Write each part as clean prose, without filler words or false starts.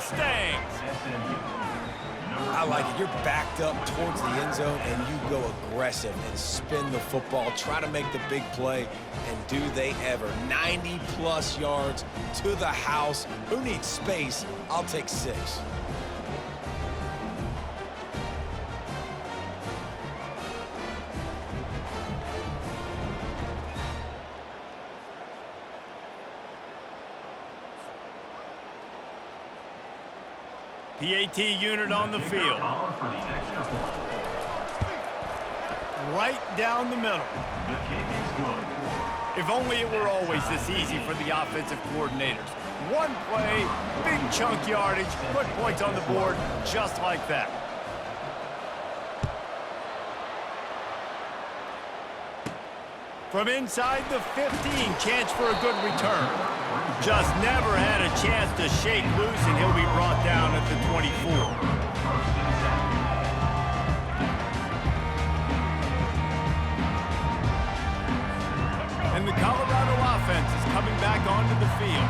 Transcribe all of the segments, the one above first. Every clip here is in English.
Mustangs. I like it. You're backed up towards the end zone, and you go aggressive and spin the football, try to make the big play, and do they ever. 90-plus yards to the house. Who needs space? I'll take 6. PAT unit on the field. Right down the middle. If only it were always this easy for the offensive coordinators. One play, big chunk yardage, put points on the board just like that. From inside the 15, chance for a good return. Just never had a chance to shake loose, and he'll be brought down at the 24. And the Colorado offense is coming back onto the field.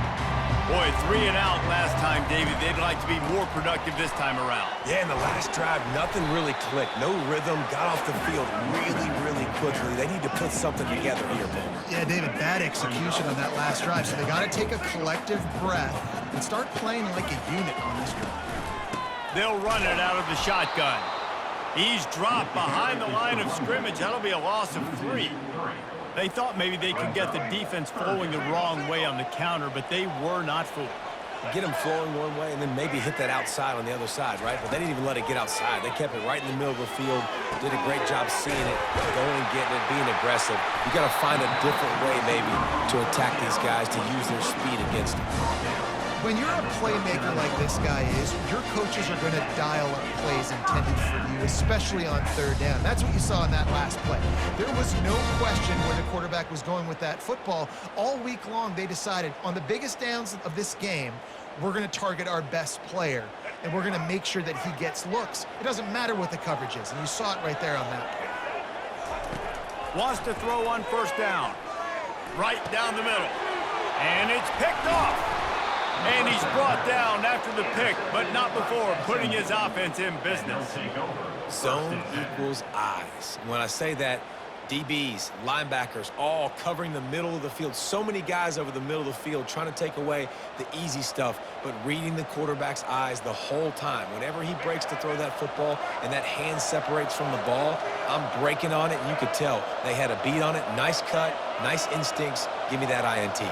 Boy, 3 and out last time, David. They'd like to be more productive this time around. Yeah, in the last drive, nothing really clicked. No rhythm, got off the field really quickly. They need to put something together here, man. Yeah, David, bad execution on that last drive. So they got to take a collective breath and start playing like a unit on this drive. They'll run it out of the shotgun. He's dropped behind the line of scrimmage. That'll be a loss of 3. They thought maybe they could get the defense flowing the wrong way on the counter, but they were not fooled. Get them flowing one way and then maybe hit that outside on the other side, right? But they didn't even let it get outside. They kept it right in the middle of the field, did a great job seeing it, going and getting it, being aggressive. You got to find a different way maybe to attack these guys, to use their speed against them. When you're a playmaker like this guy is, your coaches are going to dial up plays intended for you, especially on 3rd down. That's what you saw in that last play. There was no question where the quarterback was going with that football. All week long, they decided on the biggest downs of this game, we're going to target our best player, and we're going to make sure that he gets looks. It doesn't matter what the coverage is, and you saw it right there on that play. Wants to throw on 1st down. Right down the middle. And it's picked off. And he's brought down after the pick, but not before putting his offense in business. Zone equals eyes. When I say that, DBs, linebackers, all covering the middle of the field. So many guys over the middle of the field trying to take away the easy stuff, but reading the quarterback's eyes the whole time. Whenever he breaks to throw that football and that hand separates from the ball, I'm breaking on it, and you could tell they had a beat on it. Nice cut, nice instincts. Give me that INT.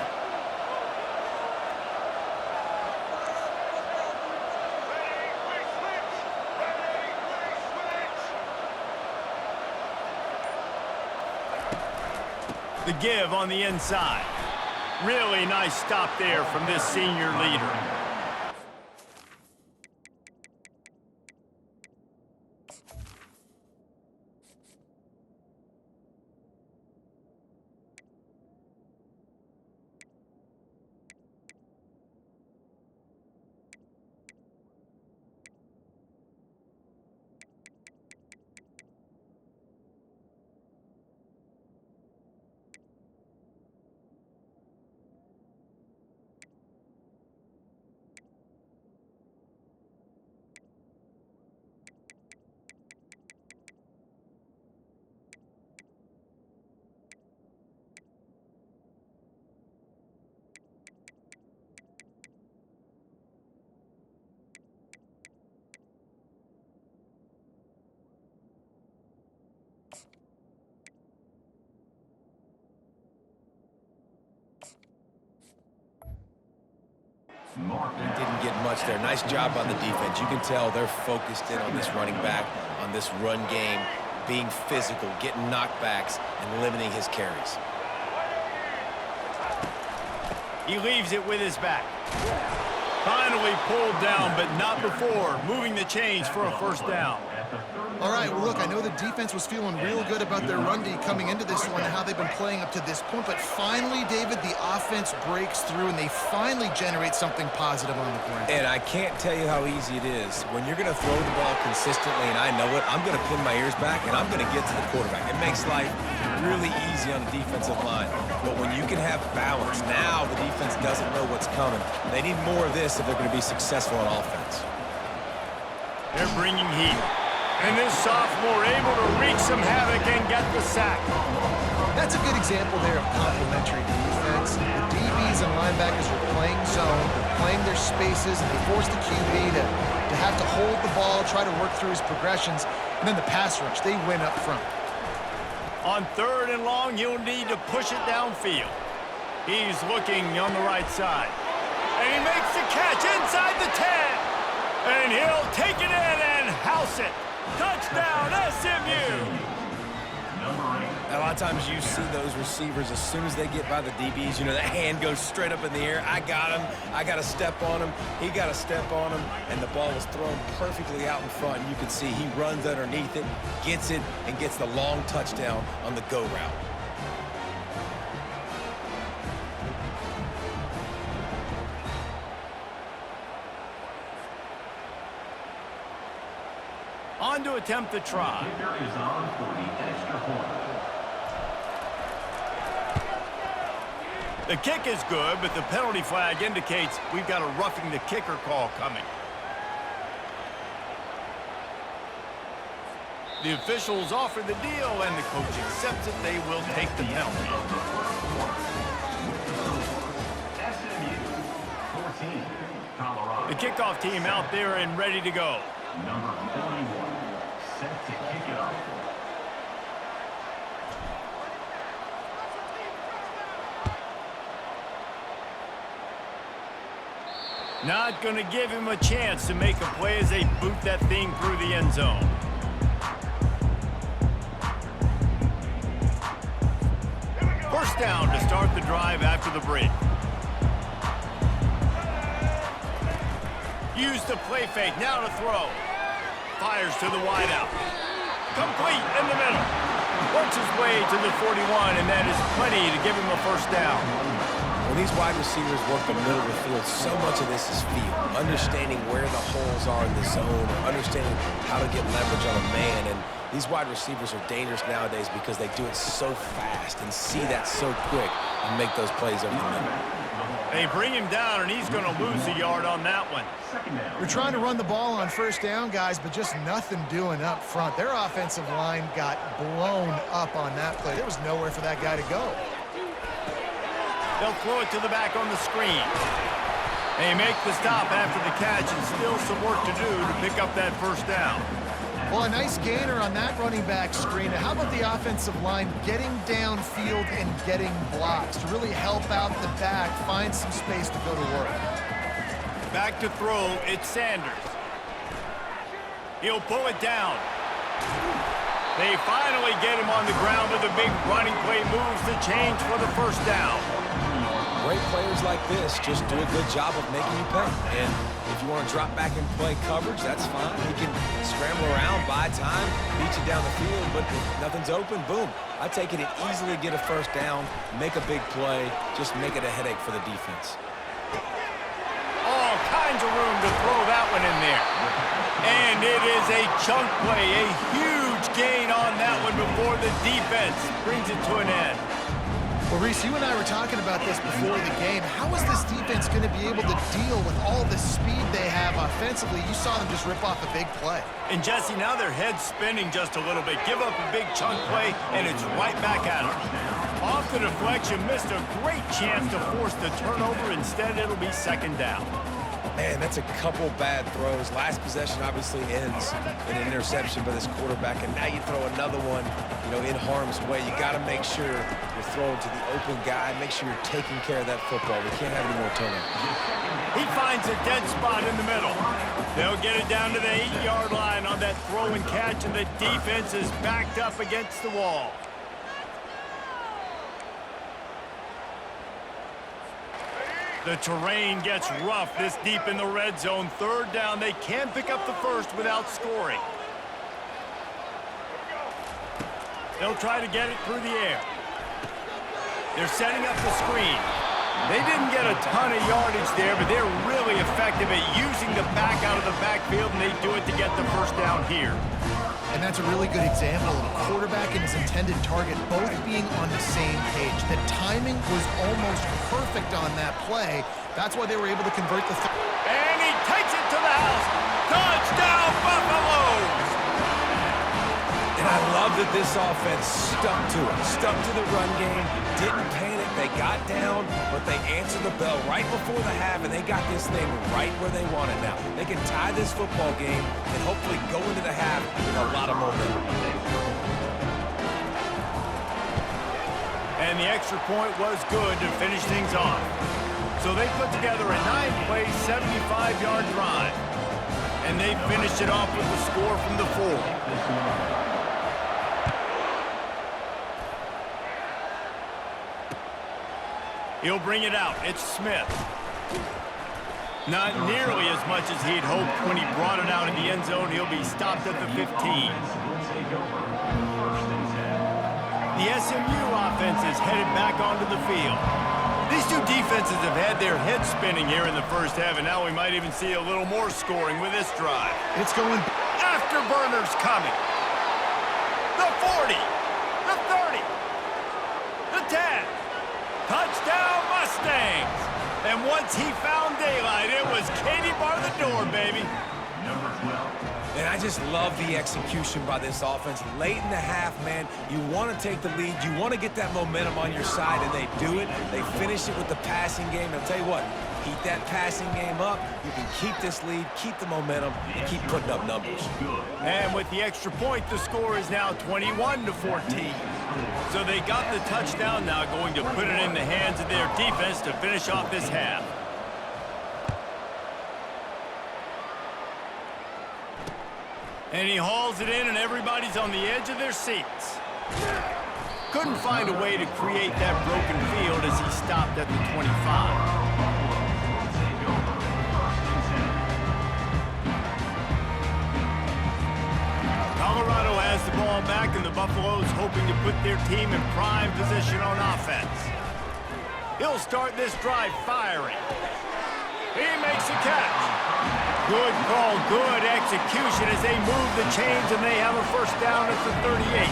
The give on the inside. Really nice stop there from this senior leader. He didn't get much there. Nice job on the defense. You can tell they're focused in on this running back, on this run game, being physical, getting knockbacks, and limiting his carries. He leaves it with his back. Finally pulled down, but not before moving the chains for a 1st down. All right, well, look, I know the defense was feeling real good about their run D coming into this one and how they've been playing up to this point, but finally, David, the offense breaks through and they finally generate something positive on the ground. And I can't tell you how easy it is. When you're going to throw the ball consistently, and I know it, I'm going to pin my ears back and I'm going to get to the quarterback. It makes life really easy on the defensive line. But when you can have balance, now the defense doesn't know what's coming. They need more of this if they're going to be successful on offense. They're bringing heat. And this sophomore able to wreak some havoc and get the sack. That's a good example there of complementary defense. The DBs and linebackers are playing zone, they're playing their spaces, and they force the QB to have to hold the ball, try to work through his progressions, and then the pass rush, they win up front. On 3rd and long, he'll need to push it downfield. He's looking on the right side. And he makes the catch inside the 10. And he'll take it in and house it. Touchdown, SMU! A lot of times you see those receivers, as soon as they get by the DBs, you know, that hand goes straight up in the air. I got him. I got to step on him. He got to step on him. And the ball was thrown perfectly out in front. And you can see he runs underneath it, gets it, and gets the long touchdown on the go route. On to attempt the try. The kick is good, but the penalty flag indicates we've got a roughing the kicker call coming. The officials offer the deal, and the coach accepts it. They will take the penalty. The kickoff team out there and ready to go. Number 41, set to kick it off. Not going to give him a chance to make a play as they boot that thing through the end zone. First down to start the drive after the break. Use the play fake, now to throw. Fires to the wideout. Complete in the middle. Works his way to the 41, and that is plenty to give him a first down. When these wide receivers work the middle of the field, so much of this is feel. Understanding where the holes are in the zone, understanding how to get leverage on a man. And these wide receivers are dangerous nowadays because they do it so fast and see that so quick and make those plays over the middle. They bring him down, and he's going to lose a yard on that one. We're trying to run the ball on first down, guys, but just nothing doing up front. Their offensive line got blown up on that play. There was nowhere for that guy to go. They'll throw it to the back on the screen. They make the stop after the catch, and still some work to do to pick up that first down. Well, a nice gainer on that running back screen. How about the offensive line getting downfield and getting blocks to really help out the back, find some space to go to work? Back to throw, it's Sanders. He'll pull it down. They finally get him on the ground with a big running play, moves the change for the first down. Great players like this just do a good job of making you pay. And if you want to drop back and play coverage, that's fine. He can scramble around, buy time, beat you down the field, but if nothing's open, boom. I take it and easily get a first down, make a big play, just make it a headache for the defense. All kinds of room to throw that one in there. And it is a chunk play, a huge gain on that one before the defense brings it to an end. Well, Reese, you and I were talking about this before the game. How is this defense going to be able to deal with all the speed they have offensively? You saw them just rip off a big play. And, Jesse, now their head's spinning just a little bit. Give up a big chunk play, and it's right back at them. Off the deflection, missed a great chance to force the turnover. Instead, it'll be second down. Man, that's a couple bad throws. Last possession obviously ends in an interception by this quarterback, and now you throw another one, you know, in harm's way. You got to make sure you're throwing to the open guy. Make sure you're taking care of that football. We can't have any more turnovers. He finds a dead spot in the middle. They'll get it down to the 8-yard line on that throw and catch, and the defense is backed up against the wall. The terrain gets rough this deep in the red zone. Third down, they can pick up the first without scoring. They'll try to get it through the air. They're setting up the screen. They didn't get a ton of yardage there, but they're really effective at using the back out of the backfield, and they do it to get the first down here. And that's a really good example of a quarterback and his intended target both being on the same page. The timing was almost perfect on that play. That's why they were able to convert the... And he takes it to the house. Touchdown, Buffaloes! And I love that this offense stuck to it, stuck to the run game, didn't panic. They got down, but they answered the bell right before the half, and they got this thing right where they want it now. They can tie this football game and hopefully go into the half with a lot of momentum. And the extra point was good to finish things off. So they put together a 9-play, 75-yard drive. And they finished it off with the score from the 4. He'll bring it out. It's Smith. Not nearly as much as he'd hoped when he brought it out in the end zone. He'll be stopped at the 15. The SMU offense is headed back onto the field. These two defenses have had their heads spinning here in the first half, and now we might even see a little more scoring with this drive. It's going... Afterburners coming. The 40. The 30. The 10. Touchdown, Mustangs! And once he found daylight, it was Katie bar the door, baby. And I just love the execution by this offense. Late in the half, man, you want to take the lead. You want to get that momentum on your side, and they do it. They finish it with the passing game. And I'll tell you what, keep that passing game up. You can keep this lead, keep the momentum, and keep putting up numbers. And with the extra point, the score is now 21-14. So they got the touchdown, now going to put it in the hands of their defense to finish off this half. And he hauls it in, and everybody's on the edge of their seats. Couldn't find a way to create that broken field as he stopped at the 25. Colorado has the ball back, and the Buffaloes hoping to put their team in prime position on offense. He'll start this drive firing. He makes a catch. Good call, good execution as they move the chains, and they have a first down at the 38.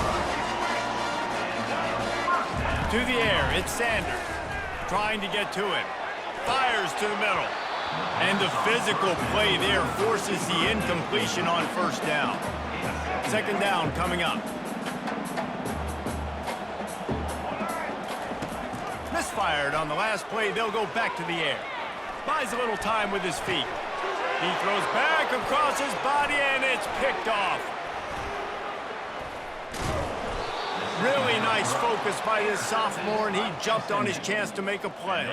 To the air, it's Sanders. Trying to get to him. Fires to the middle. And the physical play there forces the incompletion on first down. Second down coming up. Misfired on the last play. They'll go back to the air. Buys a little time with his feet. He throws back across his body, and it's picked off. Really nice focus by this sophomore, and he jumped on his chance to make a play.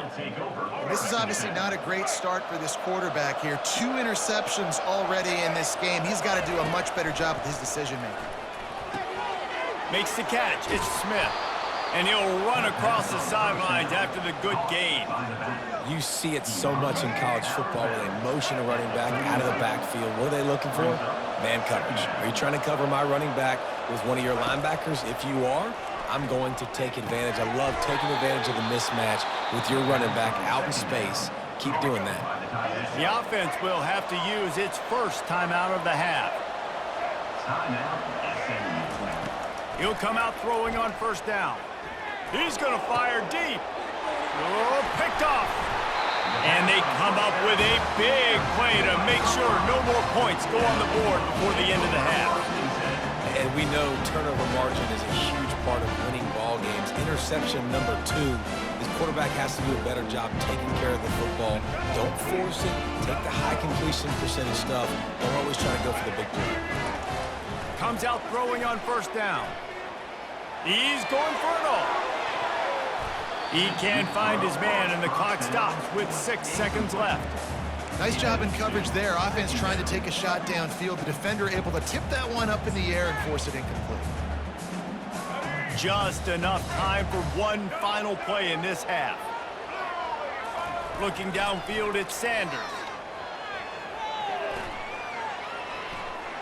This is obviously not a great start for this quarterback here. 2 interceptions already in this game. He's got to do a much better job with his decision-making. Makes the catch. It's Smith. And he'll run across the sidelines after the good gain. You see it so much in college football where they motion a running back out of the backfield. What are they looking for? Man coverage. Are you trying to cover my running back with one of your linebackers? If you are, I'm going to take advantage. I love taking advantage of the mismatch with your running back out in space. Keep doing that. The offense will have to use its first timeout of the half. He'll come out throwing on first down. He's going to fire deep. Oh, picked off. And they come up with a big play to make sure no more points go on the board before the end of the half. And we know turnover margin is a huge part of winning ball games. Interception number 2. This quarterback has to do a better job taking care of the football. Don't force it. Take the high completion percentage stuff. Don't always try to go for the big play. Comes out throwing on first down. He's going for it all. He can't find his man, and the clock stops with 6 seconds left. Nice job in coverage there. Offense trying to take a shot downfield. The defender able to tip that one up in the air and force it incomplete. Just enough time for one final play in this half. Looking downfield, it's Sanders.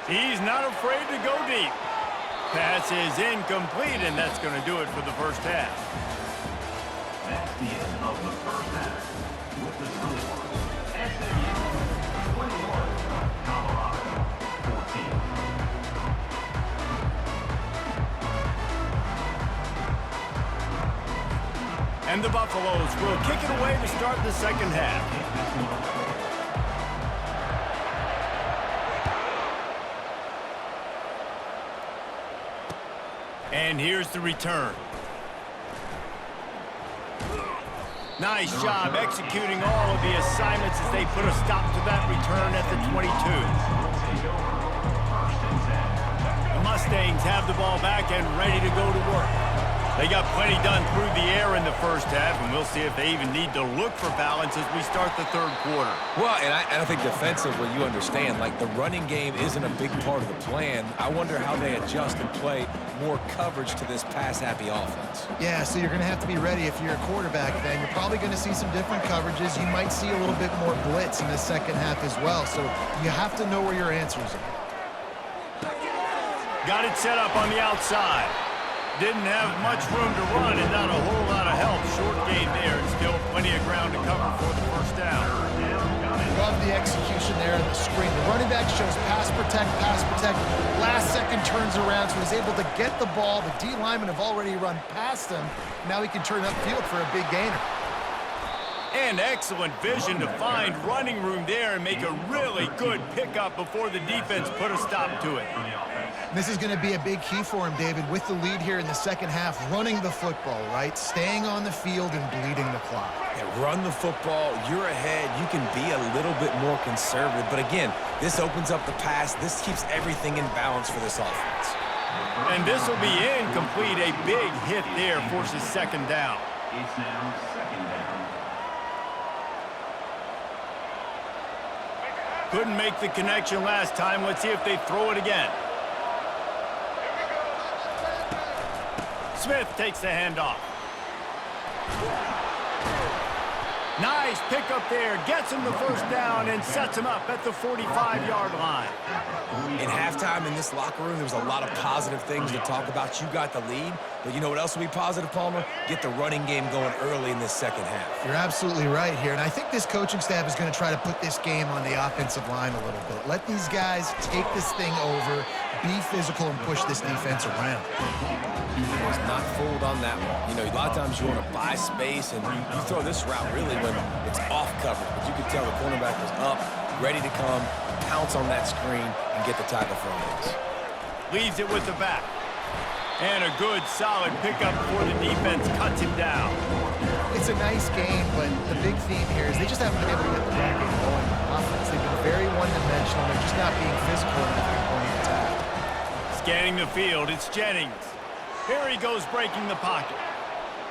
He's not afraid to go deep. Pass is incomplete, and that's going to do it for the first half. That's the end of the first half. With the score, SMU 21, Colorado 14. And the Buffaloes will kick it away to start the second half. And here's the return. Nice job executing all of the assignments as they put a stop to that return at the 22. The Mustangs have the ball back and ready to go to work. They got plenty done through the air in the first half, and we'll see if they even need to look for balance as we start the third quarter. Well, and I think defensively, you understand, like the running game isn't a big part of the plan. I wonder how they adjust and play more coverage to this pass-happy offense. Yeah, so you're going to have to be ready if you're a quarterback then. You're probably going to see some different coverages. You might see a little bit more blitz in the second half as well, so you have to know where your answers are. Got it set up on the outside. Didn't have much room to run and not a whole lot of help. Short gain there and still plenty of ground to cover for the first down. Love the execution there in the screen. The running back shows pass protect, pass protect. Last second turns around, so he's able to get the ball. The D linemen have already run past him. Now he can turn upfield for a big gainer. And excellent vision to find running room there and make a really good pickup before the defense put a stop to it. This is going to be a big key for him, David, with the lead here in the second half, running the football, right? Staying on the field and bleeding the clock. Yeah, run the football, you're ahead, you can be a little bit more conservative. But again, this opens up the pass. This keeps everything in balance for this offense. And this will be incomplete. A big hit there forces second down. It's now second down. Couldn't make the connection last time. Let's see if they throw it again. Smith takes the handoff. Nice pickup there. Gets him the first down and sets him up at the 45-yard line. In halftime in this locker room, there was a lot of positive things to talk about. You got the lead, but you know what else will be positive, Palmer? Get the running game going early in this second half. You're absolutely right here, and I think this coaching staff is going to try to put this game on the offensive line a little bit. Let these guys take this thing over, be physical, and push this defense around. I was not fooled on that one. You know, a lot of times you want to buy space, and you throw this route really when it's off coverage. But you could tell the cornerback was up, ready to come, pounce on that screen, and get the tackle from it. Leaves it with the back. And a good, solid pickup before the defense cuts him down. It's a nice game, but the big theme here is they just haven't been able to get the run game going on offense. They've been very one-dimensional. They're just not being physical enough at point of attack. Scanning the field, it's Jennings. Here he goes breaking the pocket.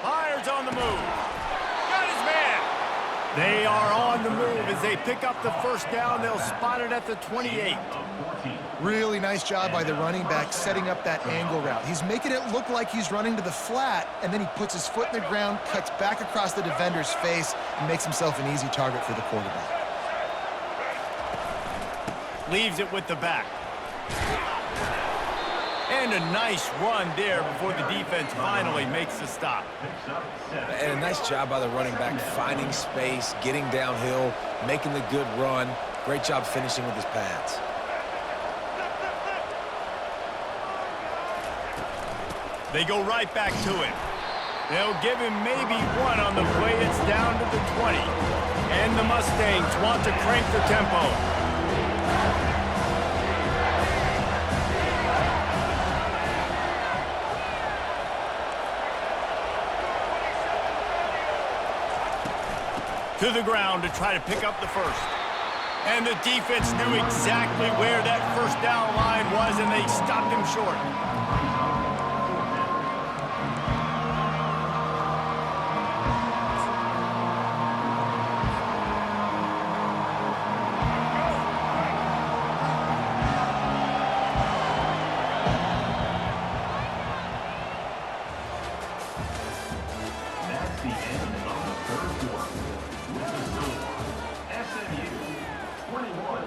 Fires on the move. Got his man. They are on the move as they pick up the first down. They'll spot it at the 28. Really nice job by the running back setting up that angle route. He's making it look like he's running to the flat, and then he puts his foot in the ground, cuts back across the defender's face, and makes himself an easy target for the quarterback. Leaves it with the back. And a nice run there before the defense finally makes the stop. And a nice job by the running back, finding space, getting downhill, making the good run. Great job finishing with his pads. They go right back to it. They'll give him maybe one on the play. It's down to the 20. And the Mustangs want to crank the tempo. To the ground to try to pick up the first. And the defense knew exactly where that first down line was, and they stopped him short. That's the end of the third quarter. With the score, SMU 21,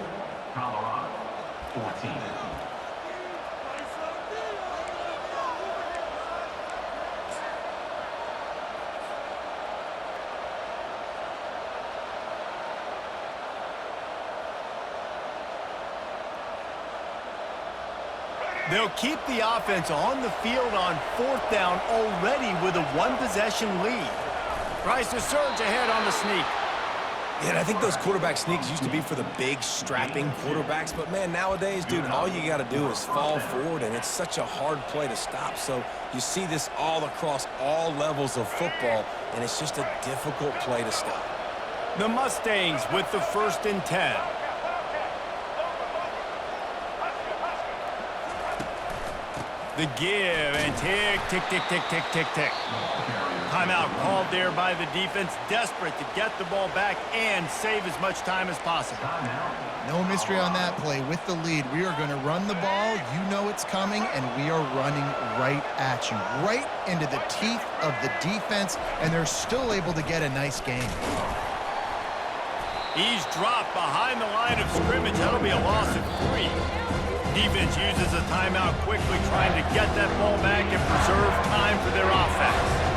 Colorado 14. They'll keep the offense on the field on fourth down already with a one-possession lead. Tries to surge ahead on the sneak. Yeah, and I think those quarterback sneaks used to be for the big, strapping quarterbacks. But, man, nowadays, dude, all you got to do is fall forward, and it's such a hard play to stop. So you see this all across all levels of football, and it's just a difficult play to stop. The Mustangs with the 1st and 10. The give and tick, tick, tick, tick, tick, tick, tick. Timeout called there by the defense, desperate to get the ball back and save as much time as possible. No mystery on that play. With the lead, we are going to run the ball. You know it's coming, and we are running right at you, right into the teeth of the defense, and they're still able to get a nice game. He's dropped behind the line of scrimmage. That'll be a loss of 3. Defense uses a timeout quickly, trying to get that ball back and preserve time for their offense.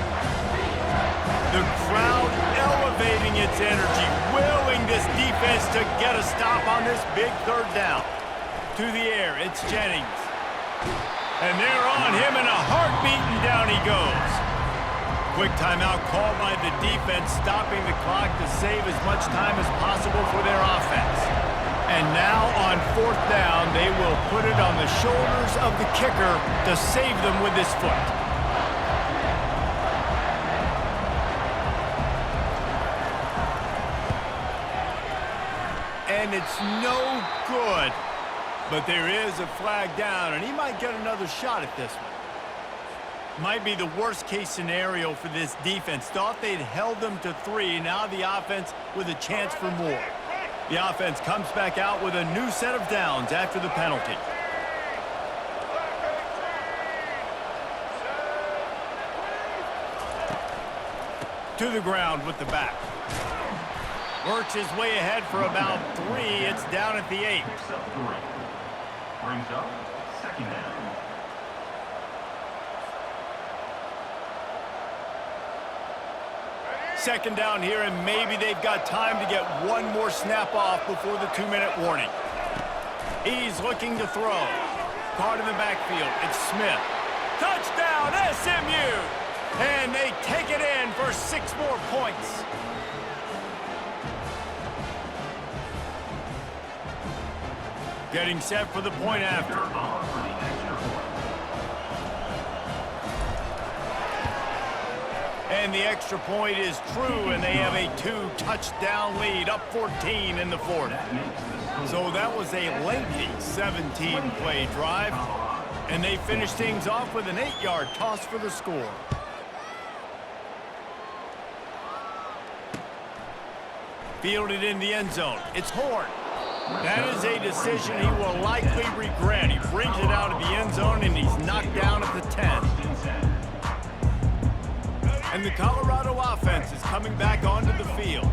The crowd elevating its energy, willing this defense to get a stop on this big 3rd down. To the air, it's Jennings. And they're on him in a heartbeat, and down he goes. Quick timeout called by the defense, stopping the clock to save as much time as possible for their offense. And now on 4th down, they will put it on the shoulders of the kicker to save them with his foot. And it's no good. But there is a flag down, and he might get another shot at this one. Might be the worst-case scenario for this defense. Thought they'd held them to 3. Now the offense with a chance for more. The offense comes back out with a new set of downs after the penalty. To the ground with the back. Works his way ahead for about 3. It's down at the 8. Brings up 2nd down. Second down here, and maybe they've got time to get one more snap off before the 2-minute warning. He's looking to throw. Caught in the backfield. It's Smith. Touchdown, SMU! And they take it in for 6 more points. Getting set for the point after. And the extra point is true, and they have a 2-touchdown lead, up 14 in the 4th. So that was a lengthy 17-play drive, and they finished things off with an 8-yard toss for the score. Fielded in the end zone. It's Horn. That is a decision he will likely regret. He brings it out of the end zone, and he's knocked down at the 10. And the Colorado offense is coming back onto the field.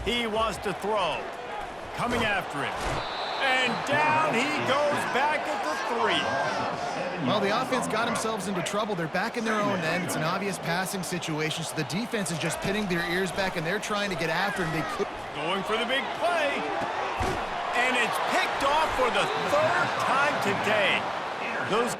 He wants to throw. Coming after him. And down he goes back at the 3. Well, the offense got themselves into trouble. They're back in their own end. It's an obvious passing situation, so the defense is just pinning their ears back, and they're trying to get after him. They could. Going for the big play. And it's picked off for the 3rd time today. Those